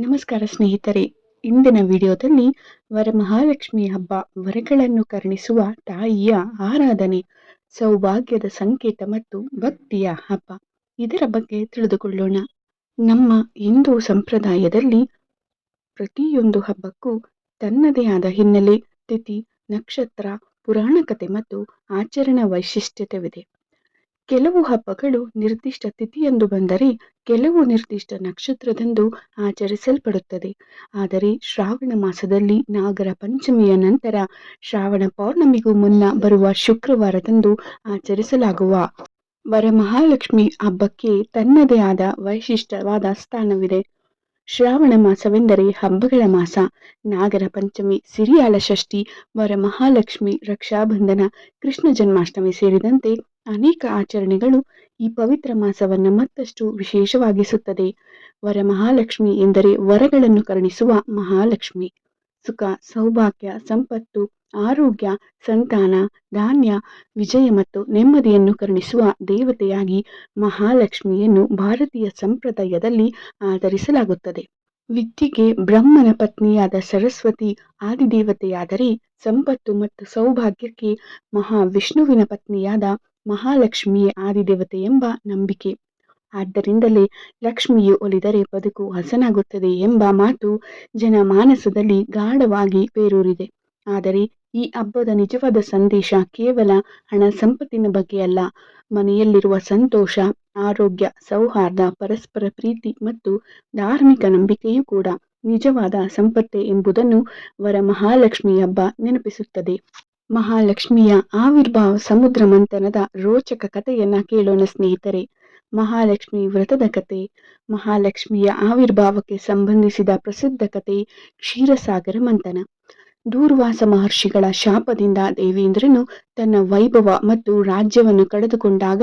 ನಮಸ್ಕಾರ ಸ್ನೇಹಿತರೆ. ಇಂದಿನ ವಿಡಿಯೋದಲ್ಲಿ ವರಮಹಾಲಕ್ಷ್ಮಿ ಹಬ್ಬ, ವರಗಳನ್ನು ಕರುಣಿಸುವ ತಾಯಿಯ ಆರಾಧನೆ, ಸೌಭಾಗ್ಯದ ಸಂಕೇತ ಮತ್ತು ಭಕ್ತಿಯ ಹಬ್ಬ, ಇದರ ಬಗ್ಗೆ ತಿಳಿದುಕೊಳ್ಳೋಣ. ನಮ್ಮ ಹಿಂದೂ ಸಂಪ್ರದಾಯದಲ್ಲಿ ಪ್ರತಿಯೊಂದು ಹಬ್ಬಕ್ಕೂ ತನ್ನದೇ ಆದ ಹಿನ್ನೆಲೆ, ತಿಥಿ, ನಕ್ಷತ್ರ, ಪುರಾಣ ಕಥೆ ಮತ್ತು ಆಚರಣಾ ವೈಶಿಷ್ಟ್ಯತೆವಿದೆ. ಕೆಲವು ಹಬ್ಬಗಳು ನಿರ್ದಿಷ್ಟ ತಿಥಿಯಂದು ಬಂದರೆ ಕೆಲವು ನಿರ್ದಿಷ್ಟ ನಕ್ಷತ್ರದಂದು ಆಚರಿಸಲ್ಪಡುತ್ತದೆ. ಆದರೆ ಶ್ರಾವಣ ಮಾಸದಲ್ಲಿ ನಾಗರ ಪಂಚಮಿಯ ನಂತರ ಶ್ರಾವಣ ಪೌರ್ಣಮಿಗೂ ಮುನ್ನ ಬರುವ ಶುಕ್ರವಾರದಂದು ಆಚರಿಸಲಾಗುವ ವರಮಹಾಲಕ್ಷ್ಮಿ ಹಬ್ಬಕ್ಕೆ ತನ್ನದೇ ಆದ ವೈಶಿಷ್ಟ್ಯವಾದ ಸ್ಥಾನವಿದೆ. ಶ್ರಾವಣ ಮಾಸವೆಂದರೆ ಹಬ್ಬಗಳ ಮಾಸ. ನಾಗರ ಪಂಚಮಿ, ಸಿರಿಯಾಳ ಷಷ್ಠಿ, ವರಮಹಾಲಕ್ಷ್ಮಿ, ರಕ್ಷಾಬಂಧನ, ಕೃಷ್ಣ ಜನ್ಮಾಷ್ಟಮಿ ಸೇರಿದಂತೆ ಅನೇಕ ಆಚರಣೆಗಳು ಈ ಪವಿತ್ರ ಮಾಸವನ್ನು ಮತ್ತಷ್ಟು ವಿಶೇಷವಾಗಿಸುತ್ತದೆ. ವರಮಹಾಲಕ್ಷ್ಮಿ ಎಂದರೆ ವರಗಳನ್ನು ಕರುಣಿಸುವ ಮಹಾಲಕ್ಷ್ಮಿ. ಸುಖ, ಸೌಭಾಗ್ಯ, ಸಂಪತ್ತು, ಆರೋಗ್ಯ, ಸಂತಾನ, ಧಾನ್ಯ, ವಿಜಯ ಮತ್ತು ನೆಮ್ಮದಿಯನ್ನು ಕರುಣಿಸುವ ದೇವತೆಯಾಗಿ ಮಹಾಲಕ್ಷ್ಮಿಯನ್ನು ಭಾರತೀಯ ಸಂಪ್ರದಾಯದಲ್ಲಿ ಆಧರಿಸಲಾಗುತ್ತದೆ. ವಿದ್ಯೆಗೆ ಬ್ರಹ್ಮನ ಪತ್ನಿಯಾದ ಸರಸ್ವತಿ ಆದಿದೇವತೆಯಾದರೆ, ಸಂಪತ್ತು ಮತ್ತು ಸೌಭಾಗ್ಯಕ್ಕೆ ಮಹಾವಿಷ್ಣುವಿನ ಪತ್ನಿಯಾದ ಮಹಾಲಕ್ಷ್ಮಿಯೇ ಆದಿದೇವತೆ ಎಂಬ ನಂಬಿಕೆ. ಆದ್ದರಿಂದಲೇ ಲಕ್ಷ್ಮಿಯು ಒಲಿದರೆ ಬದುಕು ಹಸನಾಗುತ್ತದೆ ಎಂಬ ಮಾತು ಜನಮಾನಸದಲ್ಲಿ ಗಾಢವಾಗಿ ಬೇರೂರಿದೆ. ಆದರೆ ಈ ಹಬ್ಬದ ನಿಜವಾದ ಸಂದೇಶ ಕೇವಲ ಹಣ ಸಂಪತ್ತಿನ ಬಗ್ಗೆ ಅಲ್ಲ. ಮನೆಯಲ್ಲಿರುವ ಸಂತೋಷ, ಆರೋಗ್ಯ, ಸೌಹಾರ್ದ, ಪರಸ್ಪರ ಪ್ರೀತಿ ಮತ್ತು ಧಾರ್ಮಿಕ ನಂಬಿಕೆಯೂ ಕೂಡ ನಿಜವಾದ ಸಂಪತ್ತೇ ಎಂಬುದನ್ನು ವರಮಹಾಲಕ್ಷ್ಮಿ ಹಬ್ಬ ನೆನಪಿಸುತ್ತದೆ. ಮಹಾಲಕ್ಷ್ಮಿಯ ಆವಿರ್ಭಾವ ಸಮುದ್ರ ಮಂಥನದ ರೋಚಕ ಕಥೆಯನ್ನ ಕೇಳೋಣ ಸ್ನೇಹಿತರೆ. ಮಹಾಲಕ್ಷ್ಮಿ ವ್ರತದ ಕಥೆ. ಮಹಾಲಕ್ಷ್ಮಿಯ ಆವಿರ್ಭಾವಕ್ಕೆ ಸಂಬಂಧಿಸಿದ ಪ್ರಸಿದ್ಧ ಕಥೆ ಕ್ಷೀರಸಾಗರ ಮಂಥನ. ದೂರ್ವಾಸ ಮಹರ್ಷಿಗಳ ಶಾಪದಿಂದ ದೇವೇಂದ್ರನು ತನ್ನ ವೈಭವ ಮತ್ತು ರಾಜ್ಯವನ್ನು ಕಳೆದುಕೊಂಡಾಗ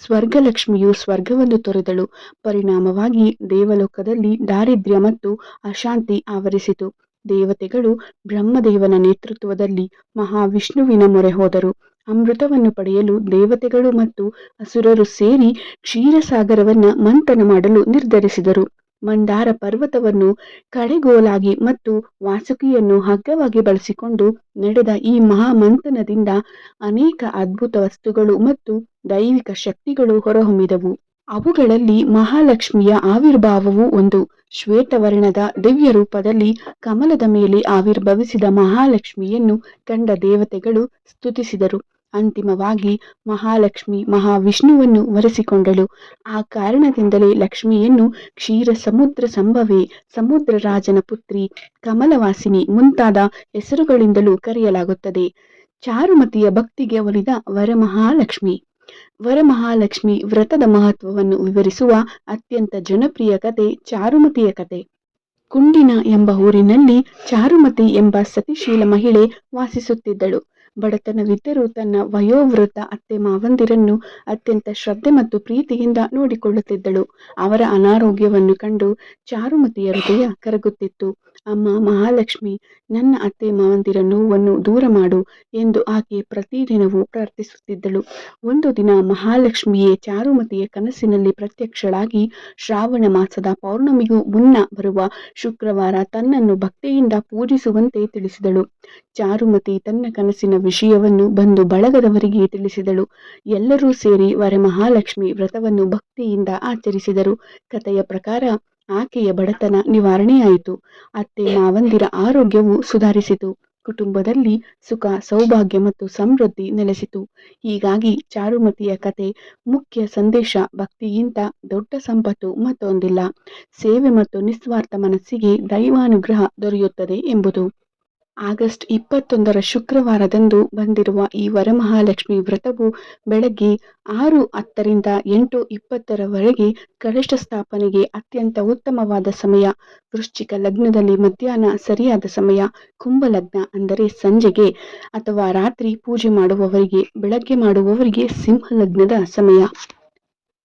ಸ್ವರ್ಗಲಕ್ಷ್ಮಿಯು ಸ್ವರ್ಗವನ್ನು ತೊರೆದಳು. ಪರಿಣಾಮವಾಗಿ ದೇವಲೋಕದಲ್ಲಿ ದಾರಿದ್ರ್ಯ ಮತ್ತು ಅಶಾಂತಿ ಆವರಿಸಿತು. ದೇವತೆಗಳು ಬ್ರಹ್ಮದೇವನ ನೇತೃತ್ವದಲ್ಲಿ ಮಹಾವಿಷ್ಣುವಿನ ಮೊರೆ ಹೋದರು. ಅಮೃತವನ್ನು ಪಡೆಯಲು ದೇವತೆಗಳು ಮತ್ತು ಅಸುರರು ಸೇರಿ ಕ್ಷೀರಸಾಗರವನ್ನ ಮಂಥನ ಮಾಡಲು ನಿರ್ಧರಿಸಿದರು. ಮಂದಾರ ಪರ್ವತವನ್ನು ಕಡೆಗೋಲಾಗಿ ಮತ್ತು ವಾಸುಕಿಯನ್ನು ಹಗ್ಗವಾಗಿ ಬಳಸಿಕೊಂಡು ನಡೆದ ಈ ಮಹಾಮಂಥನದಿಂದ ಅನೇಕ ಅದ್ಭುತ ವಸ್ತುಗಳು ಮತ್ತು ದೈವಿಕ ಶಕ್ತಿಗಳು ಹೊರಹೊಮ್ಮಿದವು. ಅವುಗಳಲ್ಲಿ ಮಹಾಲಕ್ಷ್ಮಿಯ ಆವಿರ್ಭಾವವು ಒಂದು. ಶ್ವೇತವರ್ಣದ ದಿವ್ಯ ರೂಪದಲ್ಲಿ ಕಮಲದ ಮೇಲೆ ಆವಿರ್ಭವಿಸಿದ ಮಹಾಲಕ್ಷ್ಮಿಯನ್ನು ಕಂಡ ದೇವತೆಗಳು ಸ್ತುತಿಸಿದರು. ಅಂತಿಮವಾಗಿ ಮಹಾಲಕ್ಷ್ಮಿ ಮಹಾವಿಷ್ಣುವನ್ನು ವರಿಸಿಕೊಂಡಳು. ಆ ಕಾರಣದಿಂದಲೇ ಲಕ್ಷ್ಮಿಯನ್ನು ಕ್ಷೀರ ಸಮುದ್ರ ಸಂಭವೆ, ಸಮುದ್ರ ರಾಜನ ಪುತ್ರಿ, ಕಮಲವಾಸಿನಿ ಮುಂತಾದ ಹೆಸರುಗಳಿಂದಲೂ ಕರೆಯಲಾಗುತ್ತದೆ. ಚಾರುಮತಿಯ ಭಕ್ತಿಗೆ ಒಲಿದ ವರಮಹಾಲಕ್ಷ್ಮಿ. ವರಮಹಾಲಕ್ಷ್ಮಿ ವ್ರತದ ಮಹತ್ವವನ್ನು ವಿವರಿಸುವ ಅತ್ಯಂತ ಜನಪ್ರಿಯ ಕಥೆ ಚಾರುಮತಿಯ ಕಥೆ. ಕುಂಡಿನ ಎಂಬ ಊರಿನಲ್ಲಿ ಚಾರುಮತಿ ಎಂಬ ಸತಿಶೀಲ ಮಹಿಳೆ ವಾಸಿಸುತ್ತಿದ್ದಳು. ಬಡತನವಿದ್ದರೂ ತನ್ನ ವಯೋವೃದ್ಧ ಅತ್ತೆ ಮಾವಂದಿರನ್ನು ಅತ್ಯಂತ ಶ್ರದ್ಧೆ ಮತ್ತು ಪ್ರೀತಿಯಿಂದ ನೋಡಿಕೊಳ್ಳುತ್ತಿದ್ದಳು. ಅವರ ಅನಾರೋಗ್ಯವನ್ನು ಕಂಡು ಚಾರುಮತಿಯ ಹೃದಯ ಕರಗುತ್ತಿತ್ತು. ಅಮ್ಮ ಮಹಾಲಕ್ಷ್ಮಿ, ನನ್ನ ಅತ್ತೆ ಮಾವಂದಿರ ನೋವನ್ನು ದೂರ ಮಾಡು ಎಂದು ಆಕೆ ಪ್ರತಿದಿನವೂ ಪ್ರಾರ್ಥಿಸುತ್ತಿದ್ದಳು. ಒಂದು ದಿನ ಮಹಾಲಕ್ಷ್ಮಿಯೇ ಚಾರುಮತಿಯ ಕನಸಿನಲ್ಲಿ ಪ್ರತ್ಯಕ್ಷಳಾಗಿ ಶ್ರಾವಣ ಮಾಸದ ಪೌರ್ಣಮಿಗೂ ಮುನ್ನ ಬರುವ ಶುಕ್ರವಾರ ತನ್ನನ್ನು ಭಕ್ತಿಯಿಂದ ಪೂಜಿಸುವಂತೆ ತಿಳಿಸಿದಳು. ಚಾರುಮತಿ ತನ್ನ ಕನಸಿನ ವಿಷಯವನ್ನು ಬಂಧು ಬಳಗದವರಿಗೆ ತಿಳಿಸಿದಳು. ಎಲ್ಲರೂ ಸೇರಿ ವರಮಹಾಲಕ್ಷ್ಮಿ ವ್ರತವನ್ನು ಭಕ್ತಿಯಿಂದ ಆಚರಿಸಿದರು. ಕಥೆಯ ಪ್ರಕಾರ ಆಕೆಯ ಬಡತನ ನಿವಾರಣೆಯಾಯಿತು. ಅತ್ತೆ ಮಾವಂದಿರ ಆರೋಗ್ಯವು ಸುಧಾರಿಸಿತು. ಕುಟುಂಬದಲ್ಲಿ ಸುಖ, ಸೌಭಾಗ್ಯ ಮತ್ತು ಸಮೃದ್ಧಿ ನೆಲೆಸಿತು. ಹೀಗಾಗಿ ಚಾರುಮತಿಯ ಕಥೆ ಮುಖ್ಯ ಸಂದೇಶ ಭಕ್ತಿಗಿಂತ ದೊಡ್ಡ ಸಂಪತ್ತು ಮತ್ತೊಂದಿಲ್ಲ. ಸೇವೆ ಮತ್ತು ನಿಸ್ವಾರ್ಥ ಮನಸ್ಸಿಗೆ ದೈವಾನುಗ್ರಹ ದೊರೆಯುತ್ತದೆ ಎಂಬುದು. ಆಗಸ್ಟ್ 21ರ ಶುಕ್ರವಾರದಂದು ಬಂದಿರುವ ಈ ವರಮಹಾಲಕ್ಷ್ಮಿ ವ್ರತವು ಬೆಳಗ್ಗೆ 6:10ರಿಂದ 8:20ರವರೆಗೆ ಕಲಶ ಸ್ಥಾಪನೆಗೆ ಅತ್ಯಂತ ಉತ್ತಮವಾದ ಸಮಯ. ವೃಶ್ಚಿಕ ಲಗ್ನದಲ್ಲಿ ಮಧ್ಯಾಹ್ನ ಸರಿಯಾದ ಸಮಯ. ಕುಂಭ ಲಗ್ನ ಅಂದರೆ ಸಂಜೆಗೆ ಅಥವಾ ರಾತ್ರಿ ಪೂಜೆ ಮಾಡುವವರಿಗೆ, ಬೆಳಗ್ಗೆ ಮಾಡುವವರಿಗೆ ಸಿಂಹ ಲಗ್ನದ ಸಮಯ.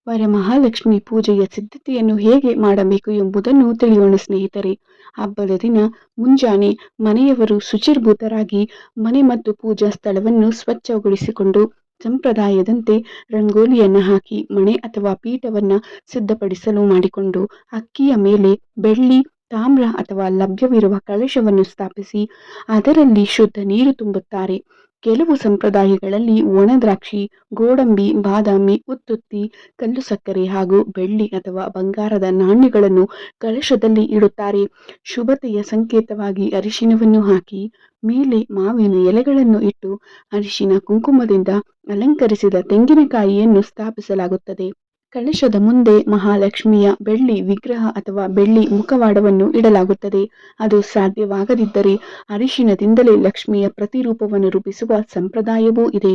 ವರಮಹಾಲಕ್ಷ್ಮಿ ಪೂಜೆಯ ಸಿದ್ಧತೆಯನ್ನು ಹೇಗೆ ಮಾಡಬೇಕು ಎಂಬುದನ್ನು ತಿಳಿಯೋಣ ಸ್ನೇಹಿತರೆ. ಹಬ್ಬದ ದಿನ ಮುಂಜಾನೆ ಮನೆಯವರು ಶುಚಿರ್ಭೂತರಾಗಿ ಮನೆ ಮತ್ತು ಪೂಜಾ ಸ್ಥಳವನ್ನು ಸ್ವಚ್ಛಗೊಳಿಸಿಕೊಂಡು ಸಂಪ್ರದಾಯದಂತೆ ರಂಗೋಲಿಯನ್ನ ಹಾಕಿ ಮಣೆ ಅಥವಾ ಪೀಠವನ್ನ ಸಿದ್ಧಪಡಿಸಲು ಮಾಡಿಕೊಂಡು ಅಕ್ಕಿಯ ಮೇಲೆ ಬೆಳ್ಳಿ ತಾಮ್ರ ಅಥವಾ ಲಭ್ಯವಿರುವ ಕಳಶವನ್ನು ಸ್ಥಾಪಿಸಿ ಅದರಲ್ಲಿ ಶುದ್ಧ ನೀರು ತುಂಬುತ್ತಾರೆ. ಕೆಲವು ಸಂಪ್ರದಾಯಗಳಲ್ಲಿ ಒಣ ದ್ರಾಕ್ಷಿ, ಗೋಡಂಬಿ, ಬಾದಾಮಿ, ಉತ್ತುತ್ತಿ, ಕಲ್ಲು ಸಕ್ಕರೆ ಹಾಗೂ ಬೆಳ್ಳಿ ಅಥವಾ ಬಂಗಾರದ ನಾಣ್ಯಗಳನ್ನು ಕಲಶದಲ್ಲಿ ಇಡುತ್ತಾರೆ. ಶುಭತೆಯ ಸಂಕೇತವಾಗಿ ಅರಿಶಿನವನ್ನು ಹಾಕಿ ಮೇಲೆ ಮಾವಿನ ಎಲೆಗಳನ್ನು ಇಟ್ಟು ಅರಿಶಿನ ಕುಂಕುಮದಿಂದ ಅಲಂಕರಿಸಿದ ತೆಂಗಿನಕಾಯಿಯನ್ನು ಸ್ಥಾಪಿಸಲಾಗುತ್ತದೆ. ಕಲಶದ ಮುಂದೆ ಮಹಾಲಕ್ಷ್ಮಿಯ ಬೆಳ್ಳಿ ವಿಗ್ರಹ ಅಥವಾ ಬೆಳ್ಳಿ ಮುಖವಾಡವನ್ನು ಇಡಲಾಗುತ್ತದೆ. ಅದು ಸಾಧ್ಯವಾಗದಿದ್ದರೆ ಅರಿಶಿನದಿಂದಲೇ ಲಕ್ಷ್ಮಿಯ ಪ್ರತಿರೂಪವನ್ನು ರೂಪಿಸುವ ಸಂಪ್ರದಾಯವೂ ಇದೆ.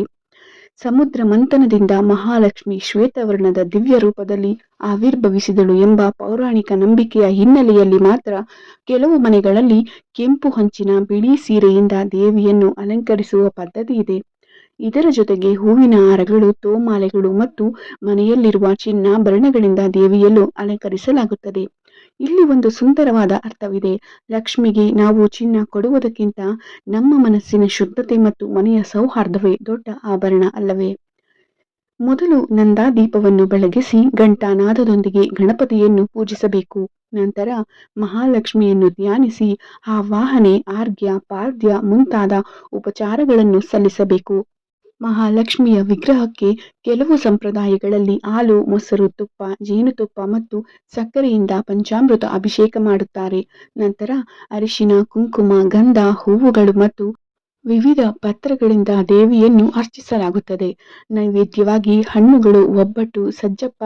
ಸಮುದ್ರ ಮಂಥನದಿಂದ ಮಹಾಲಕ್ಷ್ಮಿ ಶ್ವೇತವರ್ಣದ ದಿವ್ಯ ರೂಪದಲ್ಲಿ ಆವಿರ್ಭವಿಸಿದಳು ಎಂಬ ಪೌರಾಣಿಕ ನಂಬಿಕೆಯ ಹಿನ್ನೆಲೆಯಲ್ಲಿ ಮಾತ್ರ ಕೆಲವು ಮನೆಗಳಲ್ಲಿ ಕೆಂಪು ಹಂಚಿನ ಬಿಳಿ ಸೀರೆಯಿಂದ ದೇವಿಯನ್ನು ಅಲಂಕರಿಸುವ ಪದ್ಧತಿ ಇದೆ. ಇದರ ಜೊತೆಗೆ ಹೂವಿನ ಹಾರಗಳು, ತೋಮಾಲೆಗಳು ಮತ್ತು ಮನೆಯಲ್ಲಿರುವ ಚಿನ್ನಾಭರಣಗಳಿಂದ ದೇವಿಯನ್ನು ಅಲಂಕರಿಸಲಾಗುತ್ತದೆ. ಇಲ್ಲಿ ಒಂದು ಸುಂದರವಾದ ಅರ್ಥವಿದೆ. ಲಕ್ಷ್ಮಿಗೆ ನಾವು ಚಿನ್ನ ಕೊಡುವುದಕ್ಕಿಂತ ನಮ್ಮ ಮನಸ್ಸಿನ ಶುದ್ಧತೆ ಮತ್ತು ಮನೆಯ ಸೌಹಾರ್ದವೇ ದೊಡ್ಡ ಆಭರಣ ಅಲ್ಲವೇ? ಮೊದಲು ನಂದಾದೀಪವನ್ನು ಬೆಳಗಿಸಿ ಘಂಟಾನಾದದೊಂದಿಗೆ ಗಣಪತಿಯನ್ನು ಪೂಜಿಸಬೇಕು. ನಂತರ ಮಹಾಲಕ್ಷ್ಮಿಯನ್ನು ಧ್ಯಾನಿಸಿ ಆವಾಹನೆ, ಆರ್ಘ್ಯ, ಪಾದ್ಯ ಮುಂತಾದ ಉಪಚಾರಗಳನ್ನು ಸಲ್ಲಿಸಬೇಕು. ಮಹಾಲಕ್ಷ್ಮಿಯ ವಿಗ್ರಹಕ್ಕೆ ಕೆಲವು ಸಂಪ್ರದಾಯಗಳಲ್ಲಿ ಹಾಲು, ಮೊಸರು, ತುಪ್ಪ, ಜೇನುತುಪ್ಪ ಮತ್ತು ಸಕ್ಕರೆಯಿಂದ ಪಂಚಾಮೃತ ಅಭಿಷೇಕ ಮಾಡುತ್ತಾರೆ. ನಂತರ ಅರಿಶಿನ, ಕುಂಕುಮ, ಗಂಧ, ಹೂವುಗಳು ಮತ್ತು ವಿವಿಧ ಪತ್ರಗಳಿಂದ ದೇವಿಯನ್ನು ಅರ್ಚಿಸಲಾಗುತ್ತದೆ. ನೈವೇದ್ಯವಾಗಿ ಹಣ್ಣುಗಳು, ಒಬ್ಬಟ್ಟು, ಸಜ್ಜಪ್ಪ,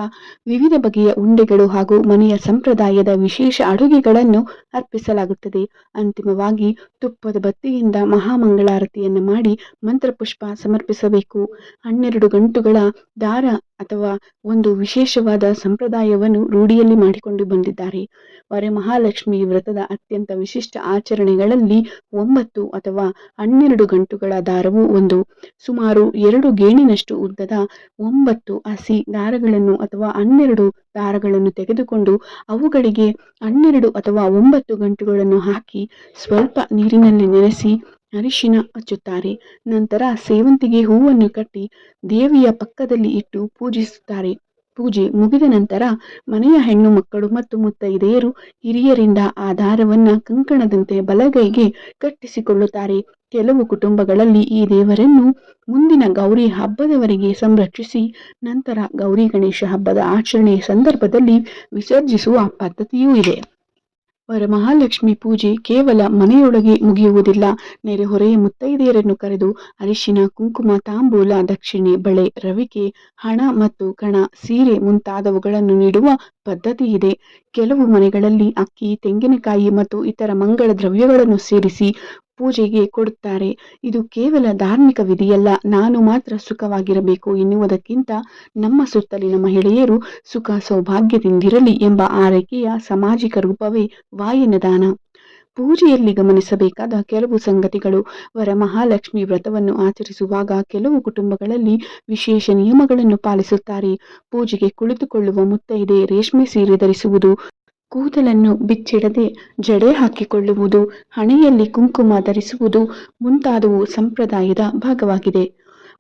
ವಿವಿಧ ಬಗೆಯ ಉಂಡೆಗಳು ಹಾಗೂ ಮನೆಯ ಸಂಪ್ರದಾಯದ ವಿಶೇಷ ಅಡುಗೆಗಳನ್ನು ಅರ್ಪಿಸಲಾಗುತ್ತದೆ. ಅಂತಿಮವಾಗಿ ತುಪ್ಪದ ಬತ್ತಿಯಿಂದ ಮಹಾಮಂಗಳಾರತಿಯನ್ನು ಮಾಡಿ ಮಂತ್ರಪುಷ್ಪ ಸಮರ್ಪಿಸಬೇಕು. 12 ಗಂಟುಗಳ ದಾರ ಅಥವಾ ಒಂದು ವಿಶೇಷವಾದ ಸಂಪ್ರದಾಯವನ್ನು ರೂಢಿಯಲ್ಲಿ ಮಾಡಿಕೊಂಡು ಬಂದಿದ್ದಾರೆ. ವರಮಹಾಲಕ್ಷ್ಮಿ ವ್ರತದ ಅತ್ಯಂತ ವಿಶಿಷ್ಟ ಆಚರಣೆಗಳಲ್ಲಿ 9 ಅಥವಾ 12 ಗಂಟುಗಳ ದಾರವು ಒಂದು. ಸುಮಾರು 2 ಗೇಣಿನಷ್ಟು ಉದ್ದದ 9 ಹಸಿ ದಾರಗಳನ್ನು ಅಥವಾ 12 ದಾರಗಳನ್ನು ತೆಗೆದುಕೊಂಡು ಅವುಗಳಿಗೆ 12 ಅಥವಾ 9 ಗಂಟುಗಳನ್ನು ಹಾಕಿ ಸ್ವಲ್ಪ ನೀರಿನಲ್ಲಿ ನೆನೆಸಿ ಅರಿಶಿನ ಹಚ್ಚುತ್ತಾರೆ. ನಂತರ ಸೇವಂತಿಗೆ ಹೂವನ್ನು ಕಟ್ಟಿ ದೇವಿಯ ಪಕ್ಕದಲ್ಲಿ ಇಟ್ಟು ಪೂಜಿಸುತ್ತಾರೆ. ಪೂಜೆ ಮುಗಿದ ನಂತರ ಮನೆಯ ಹೆಣ್ಣು ಮಕ್ಕಳು ಮತ್ತು ಮುತ್ತೈದೆಯರು ಹಿರಿಯರಿಂದ ಆ ದಾರವನ್ನ ಕಂಕಣದಂತೆ ಬಲಗೈಗೆ ಕಟ್ಟಿಸಿಕೊಳ್ಳುತ್ತಾರೆ. ಕೆಲವು ಕುಟುಂಬಗಳಲ್ಲಿ ಈ ದೇವರನ್ನು ಮುಂದಿನ ಗೌರಿ ಹಬ್ಬದವರೆಗೆ ಸಂರಕ್ಷಿಸಿ ನಂತರ ಗೌರಿ ಗಣೇಶ ಹಬ್ಬದ ಆಚರಣೆಯ ಸಂದರ್ಭದಲ್ಲಿ ವಿಸರ್ಜಿಸುವ ಪದ್ಧತಿಯೂ ಇದೆ. ವರಮಹಾಲಕ್ಷ್ಮಿ ಪೂಜೆ ಕೇವಲ ಮನೆಯೊಳಗೆ ಮುಗಿಯುವುದಿಲ್ಲ. ನೆರೆಹೊರೆಯ ಮುತ್ತೈದೆಯರನ್ನು ಕರೆದು ಅರಿಶಿನ, ಕುಂಕುಮ, ತಾಂಬೂಲ, ದಕ್ಷಿಣೆ, ಬಳೆ, ರವಿಕೆ, ಹಣ ಮತ್ತು ಕಣ, ಸೀರೆ ಮುಂತಾದವುಗಳನ್ನು ನೀಡುವ ಪದ್ಧತಿ ಇದೆ. ಕೆಲವು ಮನೆಗಳಲ್ಲಿ ಅಕ್ಕಿ, ತೆಂಗಿನಕಾಯಿ ಮತ್ತು ಇತರ ಮಂಗಳ ದ್ರವ್ಯಗಳನ್ನು ಸೇರಿಸಿ ಪೂಜೆಗೆ ಕೊಡುತ್ತಾರೆ. ಇದು ಕೇವಲ ಧಾರ್ಮಿಕ ವಿಧಿಯಲ್ಲ. ನಾನು ಮಾತ್ರ ಸುಖವಾಗಿರಬೇಕು ಎನ್ನುವುದಕ್ಕಿಂತ ನಮ್ಮ ಸುತ್ತಲಿನ ಮಹಿಳೆಯರು ಸುಖ ಸೌಭಾಗ್ಯದಿಂದಿರಲಿ ಎಂಬ ಆರೈಕೆಯ ಸಾಮಾಜಿಕ ರೂಪವೇ ವಾಯನದಾನ. ಪೂಜೆಯಲ್ಲಿ ಗಮನಿಸಬೇಕಾದ ಕೆಲವು ಸಂಗತಿಗಳು. ವರಮಹಾಲಕ್ಷ್ಮಿ ವ್ರತವನ್ನು ಆಚರಿಸುವಾಗ ಕೆಲವು ಕುಟುಂಬಗಳಲ್ಲಿ ವಿಶೇಷ ನಿಯಮಗಳನ್ನು ಪಾಲಿಸುತ್ತಾರೆ. ಪೂಜೆಗೆ ಕುಳಿತುಕೊಳ್ಳುವ ಮುತ್ತೈದೆ ರೇಷ್ಮೆ ಸೀರೆ ಧರಿಸುವುದು, ಕೂದಲನ್ನು ಬಿಚ್ಚಿಡದೆ ಜಡೆ ಹಾಕಿಕೊಳ್ಳುವುದು, ಹಣೆಯಲ್ಲಿ ಕುಂಕುಮ ಧರಿಸುವುದು ಮುಂತಾದವು ಸಂಪ್ರದಾಯದ ಭಾಗವಾಗಿದೆ.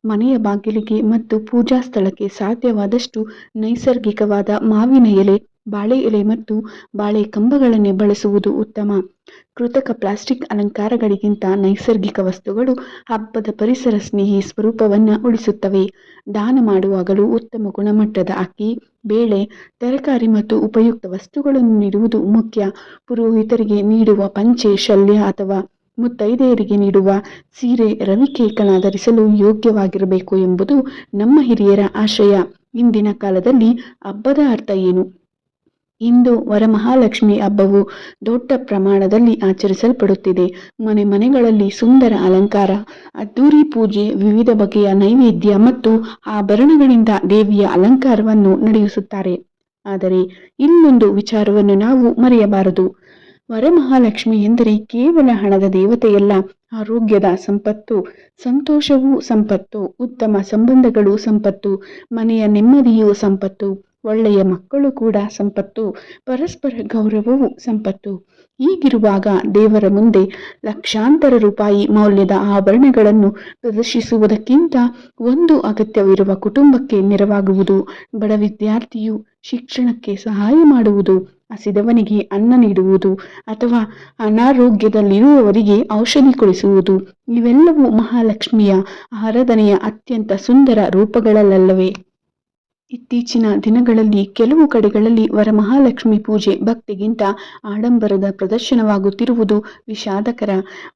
ಮನೆಯ ಬಾಗಿಲಿಗೆ ಮತ್ತು ಪೂಜಾ ಸ್ಥಳಕ್ಕೆ ಸಾಧ್ಯವಾದಷ್ಟು ನೈಸರ್ಗಿಕವಾದ ಮಾವಿನ ಎಲೆ, ಬಾಳೆ ಎಲೆ ಮತ್ತು ಬಾಳೆ ಕಂಬಗಳನ್ನೇ ಬಳಸುವುದು ಉತ್ತಮ. ಕೃತಕ ಪ್ಲಾಸ್ಟಿಕ್ ಅಲಂಕಾರಗಳಿಗಿಂತ ನೈಸರ್ಗಿಕ ವಸ್ತುಗಳು ಹಬ್ಬದ ಪರಿಸರ ಸ್ನೇಹಿ ಸ್ವರೂಪವನ್ನು ಉಳಿಸುತ್ತವೆ. ದಾನ ಮಾಡುವಾಗಲೂ ಉತ್ತಮ ಗುಣಮಟ್ಟದ ಅಕ್ಕಿ, ಬೇಳೆ, ತರಕಾರಿ ಮತ್ತು ಉಪಯುಕ್ತ ವಸ್ತುಗಳನ್ನು ನೀಡುವುದು ಮುಖ್ಯ. ಪುರೋಹಿತರಿಗೆ ನೀಡುವ ಪಂಚೆ, ಶಲ್ಯ ಅಥವಾ ಮುತ್ತೈದೆಯರಿಗೆ ನೀಡುವ ಸೀರೆ ರವಿಕೆ ಕಣ ಧರಿಸಲು ಯೋಗ್ಯವಾಗಿರಬೇಕು ಎಂಬುದು ನಮ್ಮ ಹಿರಿಯರ ಆಶಯ. ಇಂದಿನ ಕಾಲದಲ್ಲಿ ಹಬ್ಬದ ಅರ್ಥ ಏನು? ಇಂದು ವರಮಹಾಲಕ್ಷ್ಮಿ ಹಬ್ಬವು ದೊಡ್ಡ ಪ್ರಮಾಣದಲ್ಲಿ ಆಚರಿಸಲ್ಪಡುತ್ತಿದೆ. ಮನೆ ಮನೆಗಳಲ್ಲಿ ಸುಂದರ ಅಲಂಕಾರ, ಅದ್ದೂರಿ ಪೂಜೆ, ವಿವಿಧ ಬಗೆಯ ನೈವೇದ್ಯ ಮತ್ತು ಆಭರಣಗಳಿಂದ ದೇವಿಯ ಅಲಂಕಾರವನ್ನು ನಡೆಸುತ್ತಾರೆ. ಆದರೆ ಇಲ್ಲೊಂದು ವಿಚಾರವನ್ನು ನಾವು ಮರೆಯಬಾರದು. ವರಮಹಾಲಕ್ಷ್ಮಿ ಎಂದರೆ ಕೇವಲ ಹಣದ ದೇವತೆಯಲ್ಲ, ಆರೋಗ್ಯದ ಸಂಪತ್ತು, ಸಂತೋಷವೂ ಸಂಪತ್ತು, ಉತ್ತಮ ಸಂಬಂಧಗಳು ಸಂಪತ್ತು, ಮನೆಯ ನೆಮ್ಮದಿಯೂ ಸಂಪತ್ತು, ಒಳ್ಳೆಯ ಮಕ್ಕಳು ಕೂಡ ಸಂಪತ್ತು, ಪರಸ್ಪರ ಗೌರವವೂ ಸಂಪತ್ತು. ಹೀಗಿರುವಾಗ ದೇವರ ಮುಂದೆ ಲಕ್ಷಾಂತರ ರೂಪಾಯಿ ಮೌಲ್ಯದ ಆಭರಣಗಳನ್ನು ಪ್ರದರ್ಶಿಸುವುದಕ್ಕಿಂತ ಒಂದು ಅಗತ್ಯವಿರುವ ಕುಟುಂಬಕ್ಕೆ ನೆರವಾಗುವುದು, ಬಡ ವಿದ್ಯಾರ್ಥಿಯು ಶಿಕ್ಷಣಕ್ಕೆ ಸಹಾಯ ಮಾಡುವುದು, ಹಸಿದವನಿಗೆ ಅನ್ನ ನೀಡುವುದು ಅಥವಾ ಅನಾರೋಗ್ಯದಲ್ಲಿರುವವರಿಗೆ ಔಷಧಿ ಕೊಡಿಸುವುದು ಇವೆಲ್ಲವೂ ಮಹಾಲಕ್ಷ್ಮಿಯ ಆರಾಧನೆಯ ಅತ್ಯಂತ ಸುಂದರ ರೂಪಗಳಲ್ಲವೇ. ಇತ್ತೀಚಿನ ದಿನಗಳಲ್ಲಿ ಕೆಲವು ಕಡೆಗಳಲ್ಲಿ ವರಮಹಾಲಕ್ಷ್ಮಿ ಪೂಜೆ ಭಕ್ತಿಗಿಂತ ಆಡಂಬರದ ಪ್ರದರ್ಶನವಾಗುತ್ತಿರುವುದು ವಿಷಾದಕರ.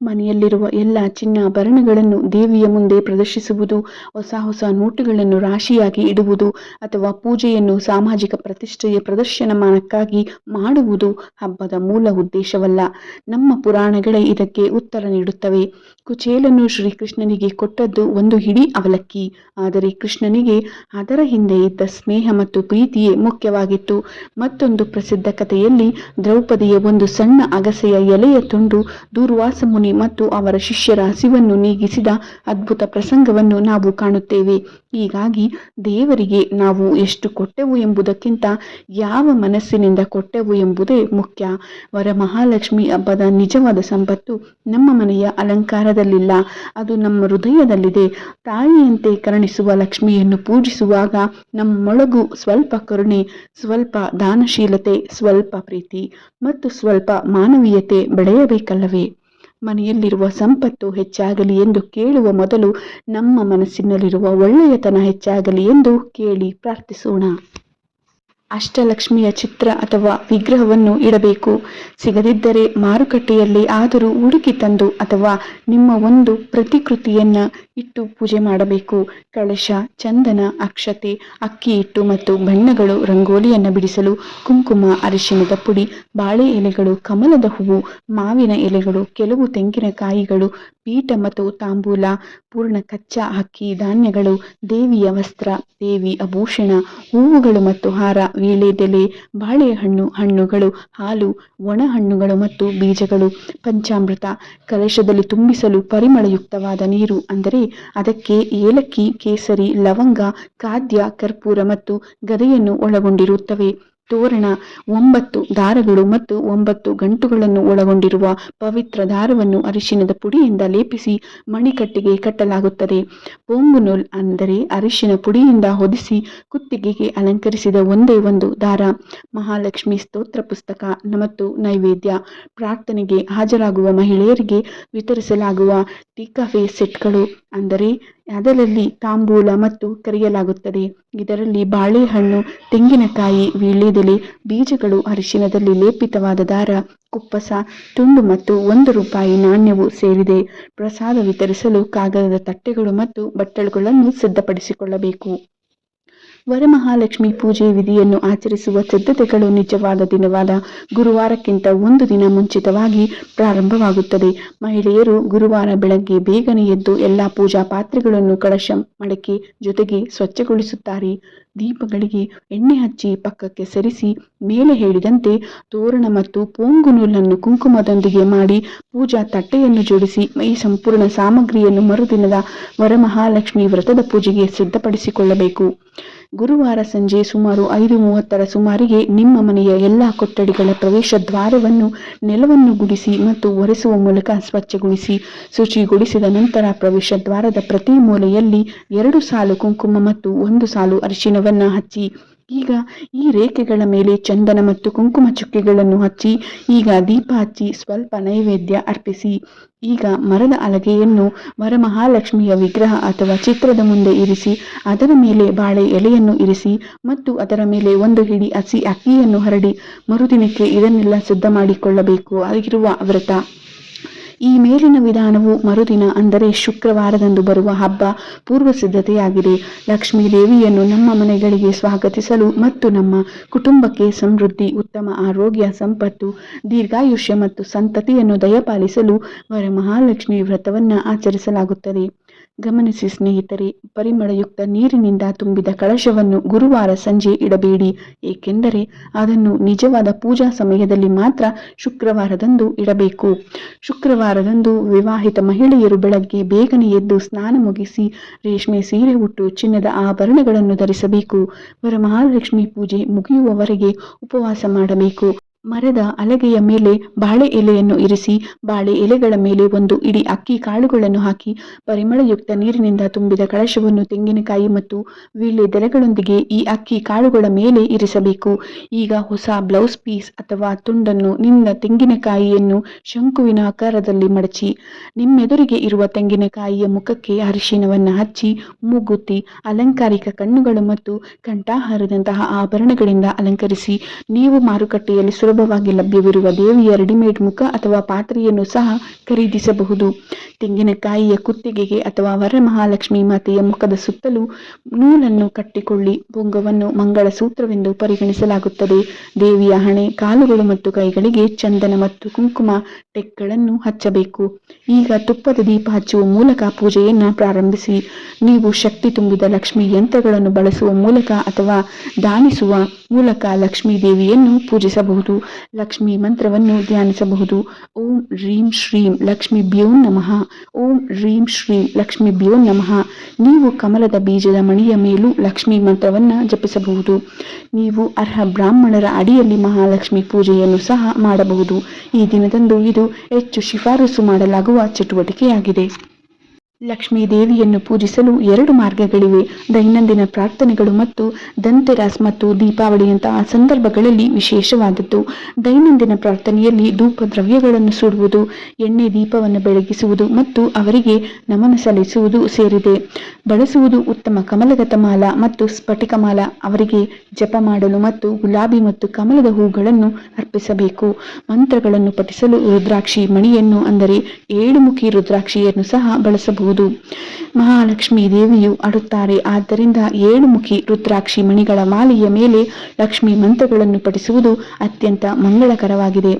ಮನೆಯಲ್ಲಿರುವ ಎಲ್ಲ ಚಿನ್ನಾಭರಣಗಳನ್ನು ದೇವಿಯ ಮುಂದೆ ಪ್ರದರ್ಶಿಸುವುದು, ಹೊಸ ಹೊಸ ನೋಟುಗಳನ್ನು ರಾಶಿಯಾಗಿ ಇಡುವುದು ಅಥವಾ ಪೂಜೆಯನ್ನು ಸಾಮಾಜಿಕ ಪ್ರತಿಷ್ಠೆಯ ಪ್ರದರ್ಶನಕ್ಕಾಗಿ ಮಾಡುವುದು ಹಬ್ಬದ ಮೂಲ ಉದ್ದೇಶವಲ್ಲ. ನಮ್ಮ ಪುರಾಣಗಳೇ ಇದಕ್ಕೆ ಉತ್ತರ ನೀಡುತ್ತವೆ. ಕುಚೇಲನು ಶ್ರೀಕೃಷ್ಣನಿಗೆ ಕೊಟ್ಟದ್ದು ಒಂದು ಹಿಡಿ ಅವಲಕ್ಕಿ, ಆದರೆ ಕೃಷ್ಣನಿಗೆ ಅದರ ಹಿಂದೆ ಇದ್ದ ಸ್ನೇಹ ಮತ್ತು ಪ್ರೀತಿಯೇ ಮುಖ್ಯವಾಗಿತ್ತು. ಮತ್ತೊಂದು ಪ್ರಸಿದ್ಧ ಕಥೆಯಲ್ಲಿ ದ್ರೌಪದಿಯ ಒಂದು ಸಣ್ಣ ಅಗಸೆಯ ಎಲೆಯ ತುಂಡು ದೂರ್ವಾಸ ಮುನಿ ಮತ್ತು ಅವರ ಶಿಷ್ಯರ ಹಸಿವನ್ನು ನೀಗಿಸಿದ ಅದ್ಭುತ ಪ್ರಸಂಗವನ್ನು ನಾವು ಕಾಣುತ್ತೇವೆ. ಹೀಗಾಗಿ ದೇವರಿಗೆ ನಾವು ಎಷ್ಟು ಕೊಟ್ಟೆವು ಎಂಬುದಕ್ಕಿಂತ ಯಾವ ಮನಸ್ಸಿನಿಂದ ಕೊಟ್ಟೆವು ಎಂಬುದೇ ಮುಖ್ಯ. ವರಮಹಾಲಕ್ಷ್ಮಿ ಹಬ್ಬದ ನಿಜವಾದ ಸಂಪತ್ತು ನಮ್ಮ ಮನೆಯ ಅಲಂಕಾರದಲ್ಲಿಲ್ಲ, ಅದು ನಮ್ಮ ಹೃದಯದಲ್ಲಿದೆ. ತಾಯಿಯಂತೆ ಕರುಣಿಸುವ ಲಕ್ಷ್ಮಿಯನ್ನು ಪೂಜಿಸುವಾಗ ನಮ್ಮೊಳಗೂ ಸ್ವಲ್ಪ ಕರುಣೆ, ಸ್ವಲ್ಪ ದಾನಶೀಲತೆ, ಸ್ವಲ್ಪ ಪ್ರೀತಿ ಮತ್ತು ಸ್ವಲ್ಪ ಮಾನವೀಯತೆ ಬೆಳೆಯಬೇಕಲ್ಲವೇ. ಮನೆಯಲ್ಲಿರುವ ಸಂಪತ್ತು ಹೆಚ್ಚಾಗಲಿ ಎಂದು ಕೇಳುವ ಮೊದಲು ನಮ್ಮ ಮನಸ್ಸಿನಲ್ಲಿರುವ ಒಳ್ಳೆಯತನ ಹೆಚ್ಚಾಗಲಿ ಎಂದು ಕೇಳಿ ಪ್ರಾರ್ಥಿಸೋಣ. ಅಷ್ಟಲಕ್ಷ್ಮಿಯ ಚಿತ್ರ ಅಥವಾ ವಿಗ್ರಹವನ್ನು ಇಡಬೇಕು. ಸಿಗದಿದ್ದರೆ ಮಾರುಕಟ್ಟೆಯಲ್ಲಿ ಆದರೂ ಹುಡುಕಿ ತಂದು ಅಥವಾ ನಿಮ್ಮ ಒಂದು ಪ್ರತಿಕೃತಿಯನ್ನ ಇಟ್ಟು ಪೂಜೆ ಮಾಡಬೇಕು. ಕಳಶ, ಚಂದನ, ಅಕ್ಷತೆ, ಅಕ್ಕಿ ಹಿಟ್ಟು ಮತ್ತು ಬಣ್ಣಗಳು, ರಂಗೋಲಿಯನ್ನು ಬಿಡಿಸಲು ಕುಂಕುಮ, ಅರಿಶಿಣದ ಪುಡಿ, ಬಾಳೆ ಎಲೆಗಳು, ಕಮಲದ ಹೂವು, ಮಾವಿನ ಎಲೆಗಳು, ಕೆಲವು ತೆಂಗಿನಕಾಯಿಗಳು, ಪೀಠ ಮತ್ತು ತಾಂಬೂಲ, ಪೂರ್ಣ ಕಚ್ಚಾ ಅಕ್ಕಿ ಧಾನ್ಯಗಳು, ದೇವಿಯ ವಸ್ತ್ರ, ದೇವಿ ಆಭೂಷಣ, ಹೂವುಗಳು ಮತ್ತು ಹಾರ, ವೀಳ್ಯದೆಲೆ, ಬಾಳೆಹಣ್ಣು, ಹಣ್ಣುಗಳು, ಹಾಲು, ಒಣ ಹಣ್ಣುಗಳು ಮತ್ತು ಬೀಜಗಳು, ಪಂಚಾಮೃತ, ಕಲಶದಲ್ಲಿ ತುಂಬಿಸಲು ಪರಿಮಳಯುಕ್ತವಾದ ನೀರು, ಅಂದರೆ ಅದಕ್ಕೆ ಏಲಕ್ಕಿ, ಕೇಸರಿ, ಲವಂಗ, ಖಾದ್ಯ, ಕರ್ಪೂರ ಮತ್ತು ಗದೆಯನ್ನು ಒಳಗೊಂಡಿರುತ್ತವೆ. ತೋರಣ 9 ದಾರಗಳು ಮತ್ತು 9 ಗಂಟುಗಳನ್ನು ಒಳಗೊಂಡಿರುವ ಪವಿತ್ರ ದಾರವನ್ನು ಅರಿಶಿಣದ ಪುಡಿಯಿಂದ ಲೇಪಿಸಿ ಮಣಿಕಟ್ಟಿಗೆ ಕಟ್ಟಲಾಗುತ್ತದೆ. ಪೊಂಗುನೂಲ್ ಅಂದರೆ ಅರಿಶಿಣ ಪುಡಿಯಿಂದ ಹೊದಿಸಿ ಕುತ್ತಿಗೆಗೆ ಅಲಂಕರಿಸಿದ ಒಂದೇ ಒಂದು ದಾರ. ಮಹಾಲಕ್ಷ್ಮಿ ಸ್ತೋತ್ರ ಪುಸ್ತಕ ಮತ್ತು ನೈವೇದ್ಯ, ಪ್ರಾರ್ಥನೆಗೆ ಹಾಜರಾಗುವ ಮಹಿಳೆಯರಿಗೆ ವಿತರಿಸಲಾಗುವ ಟೀಕಾಫೆ ಸೆಟ್ಗಳು, ಅಂದರೆ ಅದರಲ್ಲಿ ತಾಂಬೂಲ ಮತ್ತು ಕರೆಯಲಾಗುತ್ತದೆ. ಇದರಲ್ಲಿ ಬಾಳೆಹಣ್ಣು, ತೆಂಗಿನಕಾಯಿ, ವೀಳ್ಯದೆಲೆ, ಬೀಜಗಳು, ಅರಿಶಿಣದಲ್ಲಿ ಲೇಪಿತವಾದ ದಾರ, ಕುಪ್ಪಸ, ತುಂಡು ಮತ್ತು ₹1 ನಾಣ್ಯವು ಸೇರಿದೆ. ಪ್ರಸಾದ ವಿತರಿಸಲು ಕಾಗದದ ತಟ್ಟೆಗಳು ಮತ್ತು ಬಟ್ಟಲುಗಳನ್ನು ಸಿದ್ಧಪಡಿಸಿಕೊಳ್ಳಬೇಕು. ವರಮಹಾಲಕ್ಷ್ಮಿ ಪೂಜೆ ವಿಧಿಯನ್ನು ಆಚರಿಸುವ ಸಿದ್ಧತೆಗಳು ನಿಜವಾದ ದಿನವಾದ ಗುರುವಾರಕ್ಕಿಂತ 1 ದಿನ ಮುಂಚಿತವಾಗಿ ಪ್ರಾರಂಭವಾಗುತ್ತದೆ. ಮಹಿಳೆಯರು ಗುರುವಾರ ಬೆಳಗ್ಗೆ ಬೇಗನೆ ಎದ್ದು ಎಲ್ಲ ಪೂಜಾ ಪಾತ್ರೆಗಳನ್ನು, ಕಳಶ, ಮಡಕೆ ಜೊತೆಗೆ ಸ್ವಚ್ಛಗೊಳಿಸುತ್ತಾರೆ. ದೀಪಗಳಿಗೆ ಎಣ್ಣೆ ಹಚ್ಚಿ ಪಕ್ಕಕ್ಕೆ ಸರಿಸಿ ಮೇಲೆ ಹೇಳಿದಂತೆ ತೋರಣ ಮತ್ತು ಪೊಂಗುನೂಲನ್ನು ಕುಂಕುಮದೊಂದಿಗೆ ಮಾಡಿ ಪೂಜಾ ತಟ್ಟೆಯನ್ನು ಜೋಡಿಸಿ ಈ ಸಂಪೂರ್ಣ ಸಾಮಗ್ರಿಯನ್ನು ಮರುದಿನದ ವರಮಹಾಲಕ್ಷ್ಮಿ ವ್ರತದ ಪೂಜೆಗೆ ಸಿದ್ಧಪಡಿಸಿಕೊಳ್ಳಬೇಕು. ಗುರುವಾರ ಸಂಜೆ ಸುಮಾರು 5:30ರ ಸುಮಾರಿಗೆ ನಿಮ್ಮ ಮನೆಯ ಎಲ್ಲ ಕೊಠಡಿಗಳ ಪ್ರವೇಶ ದ್ವಾರವನ್ನು, ನೆಲವನ್ನು ಗುಡಿಸಿ ಮತ್ತು ಒರೆಸುವ ಮೂಲಕ ಸ್ವಚ್ಛಗೊಳಿಸಿ. ಶುಚಿಗೊಳಿಸಿದ ನಂತರ ಪ್ರವೇಶ ದ್ವಾರದ ಪ್ರತಿ ಮೂಲೆಯಲ್ಲಿ 2 ಸಾಲು ಕುಂಕುಮ ಮತ್ತು 1 ಸಾಲು ಅರಿಶಿಣವನ್ನು ಹಚ್ಚಿ. ಈಗ ಈ ರೇಖೆಗಳ ಮೇಲೆ ಚಂದನ ಮತ್ತು ಕುಂಕುಮ ಚುಕ್ಕೆಗಳನ್ನು ಹಚ್ಚಿ. ಈಗ ದೀಪ ಹಚ್ಚಿ ಸ್ವಲ್ಪ ನೈವೇದ್ಯ ಅರ್ಪಿಸಿ. ಈಗ ಮರದ ಹಲಗೆಯನ್ನು ವರಮಹಾಲಕ್ಷ್ಮಿಯ ವಿಗ್ರಹ ಅಥವಾ ಚಿತ್ರದ ಮುಂದೆ ಇರಿಸಿ ಅದರ ಮೇಲೆ ಬಾಳೆ ಎಲೆಯನ್ನು ಇರಿಸಿ ಮತ್ತು ಅದರ ಮೇಲೆ 1 ಹಿಡಿ ಹಸಿ ಅಕ್ಕಿಯನ್ನು ಹರಡಿ. ಮರುದಿನಕ್ಕೆ ಇದನ್ನೆಲ್ಲ ಸಿದ್ಧ ಮಾಡಿಕೊಳ್ಳಬೇಕು ಆಗಿರುವ ವ್ರತ. ಈ ಮೇಲಿನ ವಿಧಾನವು ಮರುದಿನ ಅಂದರೆ ಶುಕ್ರವಾರದಂದು ಬರುವ ಹಬ್ಬ ಪೂರ್ವ ಸಿದ್ಧತೆಯಾಗಿದೆ. ಲಕ್ಷ್ಮೀ ದೇವಿಯನ್ನು ನಮ್ಮ ಮನೆಗಳಿಗೆ ಸ್ವಾಗತಿಸಲು ಮತ್ತು ನಮ್ಮ ಕುಟುಂಬಕ್ಕೆ ಸಮೃದ್ಧಿ, ಉತ್ತಮ ಆರೋಗ್ಯ, ಸಂಪತ್ತು, ದೀರ್ಘಾಯುಷ್ಯ ಮತ್ತು ಸಂತತಿಯನ್ನು ದಯಪಾಲಿಸಲು ವರಮಹಾಲಕ್ಷ್ಮಿ ವ್ರತವನ್ನು ಆಚರಿಸಲಾಗುತ್ತದೆ. ಗಮನಿಸಿ ಸ್ನೇಹಿತರೆ, ಪರಿಮಳಯುಕ್ತ ನೀರಿನಿಂದ ತುಂಬಿದ ಕಳಶವನ್ನು ಗುರುವಾರ ಸಂಜೆ ಇಡಬೇಡಿ, ಏಕೆಂದರೆ ಅದನ್ನು ನಿಜವಾದ ಪೂಜಾ ಸಮಯದಲ್ಲಿ ಮಾತ್ರ ಶುಕ್ರವಾರದಂದು ಇಡಬೇಕು. ಶುಕ್ರವಾರದಂದು ವಿವಾಹಿತ ಮಹಿಳೆಯರು ಬೆಳಗ್ಗೆ ಬೇಗನೆ ಎದ್ದು ಸ್ನಾನ ಮುಗಿಸಿ ರೇಷ್ಮೆ ಸೀರೆ ಉಟ್ಟು ಚಿನ್ನದ ಆಭರಣಗಳನ್ನು ಧರಿಸಬೇಕು. ವರಮಹಾಲಕ್ಷ್ಮಿ ಪೂಜೆ ಮುಗಿಯುವವರೆಗೆ ಉಪವಾಸ ಮಾಡಬೇಕು. ಮರದ ಹಲಗೆಯ ಮೇಲೆ ಬಾಳೆ ಎಲೆಯನ್ನು ಇರಿಸಿ ಬಾಳೆ ಎಲೆಗಳ ಮೇಲೆ ಒಂದು ಇಡೀ ಅಕ್ಕಿ ಕಾಳುಗಳನ್ನು ಹಾಕಿ ಪರಿಮಳಯುಕ್ತ ನೀರಿನಿಂದ ತುಂಬಿದ ಕಳಶವನ್ನು ತೆಂಗಿನಕಾಯಿ ಮತ್ತು ವೀಳ್ಯದೆಲೆಗಳೊಂದಿಗೆ ಈ ಅಕ್ಕಿ ಕಾಳುಗಳ ಮೇಲೆ ಇರಿಸಬೇಕು. ಈಗ ಹೊಸ ಬ್ಲೌಸ್ ಪೀಸ್ ಅಥವಾ ತುಂಡನ್ನು ನಿಮ್ಮ ತೆಂಗಿನಕಾಯಿಯನ್ನು ಶಂಕುವಿನ ಆಕಾರದಲ್ಲಿ ಮಡಚಿ ನಿಮ್ಮೆದುರಿಗೆ ಇರುವ ತೆಂಗಿನಕಾಯಿಯ ಮುಖಕ್ಕೆ ಅರಿಶಿನವನ್ನು ಹಚ್ಚಿ ಮೂಗುತಿ, ಅಲಂಕಾರಿಕ ಕಣ್ಣುಗಳು ಮತ್ತು ಕಂಠಹಾರದಂತಹ ಆಭರಣಗಳಿಂದ ಅಲಂಕರಿಸಿ ನೀವು ಮಾರುಕಟ್ಟೆಯಲ್ಲಿ ಸುಲಭವಾಗಿ ಲಭ್ಯವಿರುವ ದೇವಿಯ ರೆಡಿಮೇಡ್ ಮುಖ ಅಥವಾ ಪಾತ್ರೆಯನ್ನು ಸಹ ಖರೀದಿಸಬಹುದು. ತೆಂಗಿನಕಾಯಿಯ ಕುತ್ತಿಗೆಗೆ ಅಥವಾ ವರಮಹಾಲಕ್ಷ್ಮಿ ಮಾತೆಯ ಮುಖದ ಸುತ್ತಲೂ ನೂಲನ್ನು ಕಟ್ಟಿಕೊಳ್ಳಿ. ಪುಂಗವನ್ನು ಮಂಗಳ ಸೂತ್ರವೆಂದು ಪರಿಗಣಿಸಲಾಗುತ್ತದೆ. ದೇವಿಯ ಹಣೆ, ಕಾಲುಗಳು ಮತ್ತು ಕೈಗಳಿಗೆ ಚಂದನ ಮತ್ತು ಕುಂಕುಮ ಟೆಕ್ಗಳನ್ನು ಹಚ್ಚಬೇಕು. ಈಗ ತುಪ್ಪದ ದೀಪ ಹಚ್ಚುವ ಮೂಲಕ ಪೂಜೆಯನ್ನು ಪ್ರಾರಂಭಿಸಿ. ನೀವು ಶಕ್ತಿ ತುಂಬಿದ ಲಕ್ಷ್ಮಿ ಯಂತ್ರಗಳನ್ನು ಬಳಸುವ ಮೂಲಕ ಅಥವಾ ದಾನಿಸುವ ಮೂಲಕ ಲಕ್ಷ್ಮೀ ದೇವಿಯನ್ನು ಪೂಜಿಸಬಹುದು. ಲಕ್ಷ್ಮೀ ಮಂತ್ರವನ್ನು ಧ್ಯಾನಿಸಬಹುದು. ಓಂ ರೀಂ ಶ್ರೀಂ ಲಕ್ಷ್ಮೀಭ್ಯೋ ನಮಃ. ಓಂ ರೀಂ ಶ್ರೀಂ ಲಕ್ಷ್ಮೀಭ್ಯೋ ನಮಃ. ನೀವು ಕಮಲದ ಬೀಜದ ಮಣಿಯ ಮೇಲೂ ಲಕ್ಷ್ಮೀ ಮಂತ್ರವನ್ನು ಜಪಿಸಬಹುದು. ನೀವು ಅರ್ಹ ಬ್ರಾಹ್ಮಣರ ಅಡಿಯಲ್ಲಿ ಮಹಾಲಕ್ಷ್ಮಿ ಪೂಜೆಯನ್ನು ಸಹ ಮಾಡಬಹುದು. ಈ ದಿನದಂದು ಇದು ಹೆಚ್ಚು ಶಿಫಾರಸು ಮಾಡಲಾಗುವ ಚಟುವಟಿಕೆಯಾಗಿದೆ. ಲಕ್ಷ್ಮೀ ದೇವಿಯನ್ನು ಪೂಜಿಸಲು 2 ಮಾರ್ಗಗಳಿವೆ. ದೈನಂದಿನ ಪ್ರಾರ್ಥನೆಗಳು ಮತ್ತು ಧನ್ತೆರಸ್ ಮತ್ತು ದೀಪಾವಳಿಯಂತಹ ಸಂದರ್ಭಗಳಲ್ಲಿ ವಿಶೇಷವಾದದ್ದು. ದೈನಂದಿನ ಪ್ರಾರ್ಥನೆಯಲ್ಲಿ ಧೂಪ ದ್ರವ್ಯಗಳನ್ನು ಸುಡುವುದು, ಎಣ್ಣೆ ದೀಪವನ್ನು ಬೆಳಗಿಸುವುದು ಮತ್ತು ಅವರಿಗೆ ನಮನ ಸಲ್ಲಿಸುವುದು ಸೇರಿದೆ. ಬಳಸುವುದು ಉತ್ತಮ ಕಮಲಗತ ಮಾಲ ಮತ್ತು ಸ್ಫಟಿಕ ಮಾಲ. ಅವರಿಗೆ ಜಪ ಮಾಡಲು ಮತ್ತು ಗುಲಾಬಿ ಮತ್ತು ಕಮಲದ ಹೂಗಳನ್ನು ಅರ್ಪಿಸಬೇಕು. ಮಂತ್ರಗಳನ್ನು ಪಠಿಸಲು ರುದ್ರಾಕ್ಷಿ ಮಣಿಯನ್ನು ಅಂದರೆ 7 ಮುಖಿ ರುದ್ರಾಕ್ಷಿಯನ್ನು ಸಹ ಬಳಸಬಹುದು. ಮಹಾಲಕ್ಷ್ಮೀ ದೇವಿಯು ಆಡುತ್ತಾರೆ. ಆದ್ದರಿಂದ 7 ಮುಖಿ ರುದ್ರಾಕ್ಷಿ ಮಣಿಗಳ ಮಾಲೆಯ ಮೇಲೆ ಲಕ್ಷ್ಮೀ ಮಂತ್ರಗಳನ್ನು ಪಠಿಸುವುದು ಅತ್ಯಂತ ಮಂಗಳಕರವಾಗಿದೆ.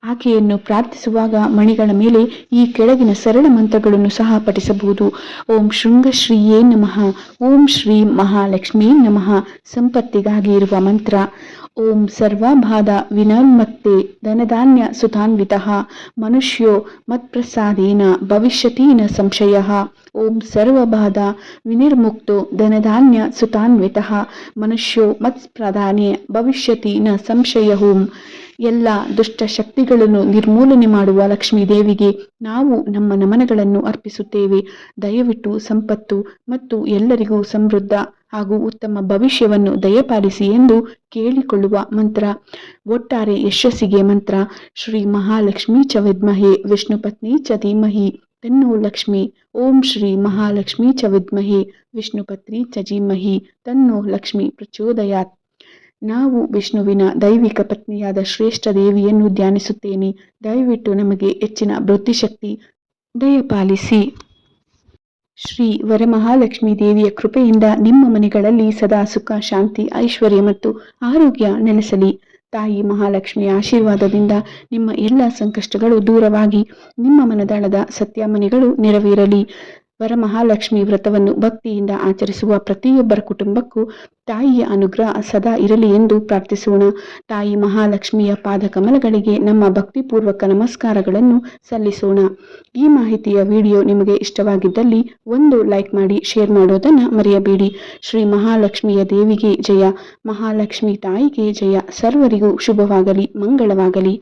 ಆಕೆಯನ್ನು ಪ್ರಾರ್ಥಿಸುವಾಗ ಮಣಿಗಳ ಮೇಲೆ ಈ ಕೆಳಗಿನ ಸರಳ ಮಂತ್ರಗಳನ್ನು ಸಹ ಪಠಿಸಬಹುದು. ಓಂ ಶೃಂಗಶ್ರೀಯೇ ನಮಃ. ಓಂ ಶ್ರೀ ಮಹಾಲಕ್ಷ್ಮೀ ನಮಃ. ಸಂಪತ್ತಿಗಾಗಿ ಇರುವ ಮಂತ್ರ. ಓಂ ಸರ್ವಬಾಧ ವಿನಿರ್ಮುಕ್ತೆ ಧನಧಾನ್ಯ ಸುತಾನ್ವಿತಃ ಮನುಷ್ಯೋ ಮತ್ಪ್ರಸಾದೇನ ಭವಿಷ್ಯತಿ ನ ಸಂಶಯಃ. ಓಂ ಸರ್ವಬಾಧ ವಿನಿರ್ಮುಕ್ತೋ ಧನಧಾನ್ಯ ಸುತಾನ್ವಿತಃ ಮನುಷ್ಯೋ ಮತ್ಪ್ರಧಾನೇ ಭವಿಷ್ಯತಿ ನ ಸಂಶಯಃ. ಎಲ್ಲ ದುಷ್ಟ ಶಕ್ತಿಗಳನ್ನು ನಿರ್ಮೂಲನೆ ಮಾಡುವ ಲಕ್ಷ್ಮೀ ದೇವಿಗೆ ನಾವು ನಮ್ಮ ನಮನಗಳನ್ನು ಅರ್ಪಿಸುತ್ತೇವೆ. ದಯವಿಟ್ಟು ಸಂಪತ್ತು ಮತ್ತು ಎಲ್ಲರಿಗೂ ಸಮೃದ್ಧ ಹಾಗೂ ಉತ್ತಮ ಭವಿಷ್ಯವನ್ನು ದಯಪಾಲಿಸಿ ಎಂದು ಕೇಳಿಕೊಳ್ಳುವ ಮಂತ್ರ. ಒಟ್ಟಾರೆ ಯಶಸ್ಸಿಗೆ ಮಂತ್ರ. ಶ್ರೀ ಮಹಾಲಕ್ಷ್ಮೀ ಚ ವಿದ್ಮಹೇ ವಿಷ್ಣುಪತ್ನಿ ಚ ಧೀಮಹಿ ತನ್ನೋ ಲಕ್ಷ್ಮಿ. ಓಂ ಶ್ರೀ ಮಹಾಲಕ್ಷ್ಮೀ ಚ ವಿದ್ಮಹೇ ವಿಷ್ಣುಪತ್ನಿ ಚ ಧೀಮಹಿ ತನ್ನೋ ಲಕ್ಷ್ಮಿ ಪ್ರಚೋದಯಾತ್. ನಾವು ವಿಷ್ಣುವಿನ ದೈವಿಕ ಪತ್ನಿಯಾದ ಶ್ರೇಷ್ಠ ದೇವಿಯನ್ನು ಧ್ಯಾನಿಸುತ್ತೇನೆ. ದಯವಿಟ್ಟು ನಮಗೆ ಹೆಚ್ಚಿನ ಬುದ್ಧಿಶಕ್ತಿ ದಯಪಾಲಿಸಿ. ಶ್ರೀ ವರಮಹಾಲಕ್ಷ್ಮೀ ದೇವಿಯ ಕೃಪೆಯಿಂದ ನಿಮ್ಮ ಮನೆಗಳಲ್ಲಿ ಸದಾ ಸುಖ, ಶಾಂತಿ, ಐಶ್ವರ್ಯ ಮತ್ತು ಆರೋಗ್ಯ ನೆಲೆಸಲಿ. ತಾಯಿ ಮಹಾಲಕ್ಷ್ಮಿಯ ಆಶೀರ್ವಾದದಿಂದ ನಿಮ್ಮ ಎಲ್ಲ ಸಂಕಷ್ಟಗಳು ದೂರವಾಗಿ ನಿಮ್ಮ ಮನದಾಳದ ಸತ್ಯಮನೆಗಳು ನೆರವೇರಲಿ. ವರಮಹಾಲಕ್ಷ್ಮಿ ವ್ರತವನ್ನು ಭಕ್ತಿಯಿಂದ ಆಚರಿಸುವ ಪ್ರತಿಯೊಬ್ಬರ ಕುಟುಂಬಕ್ಕೂ ತಾಯಿಯ ಅನುಗ್ರಹ ಸದಾ ಇರಲಿ ಎಂದು ಪ್ರಾರ್ಥಿಸೋಣ. ತಾಯಿ ಮಹಾಲಕ್ಷ್ಮಿಯ ಪಾದಕಮಲಗಳಿಗೆ ನಮ್ಮ ಭಕ್ತಿಪೂರ್ವಕ ನಮಸ್ಕಾರಗಳನ್ನು ಸಲ್ಲಿಸೋಣ. ಈ ಮಾಹಿತಿಯ ವಿಡಿಯೋ ನಿಮಗೆ ಇಷ್ಟವಾಗಿದ್ದಲ್ಲಿ ಒಂದು ಲೈಕ್ ಮಾಡಿ, ಶೇರ್ ಮಾಡೋದನ್ನು ಮರೆಯಬೇಡಿ. ಶ್ರೀ ಮಹಾಲಕ್ಷ್ಮಿಯ ದೇವಿಗೆ ಜಯ. ಮಹಾಲಕ್ಷ್ಮಿ ತಾಯಿಗೆ ಜಯ. ಸರ್ವರಿಗೂ ಶುಭವಾಗಲಿ, ಮಂಗಳವಾಗಲಿ.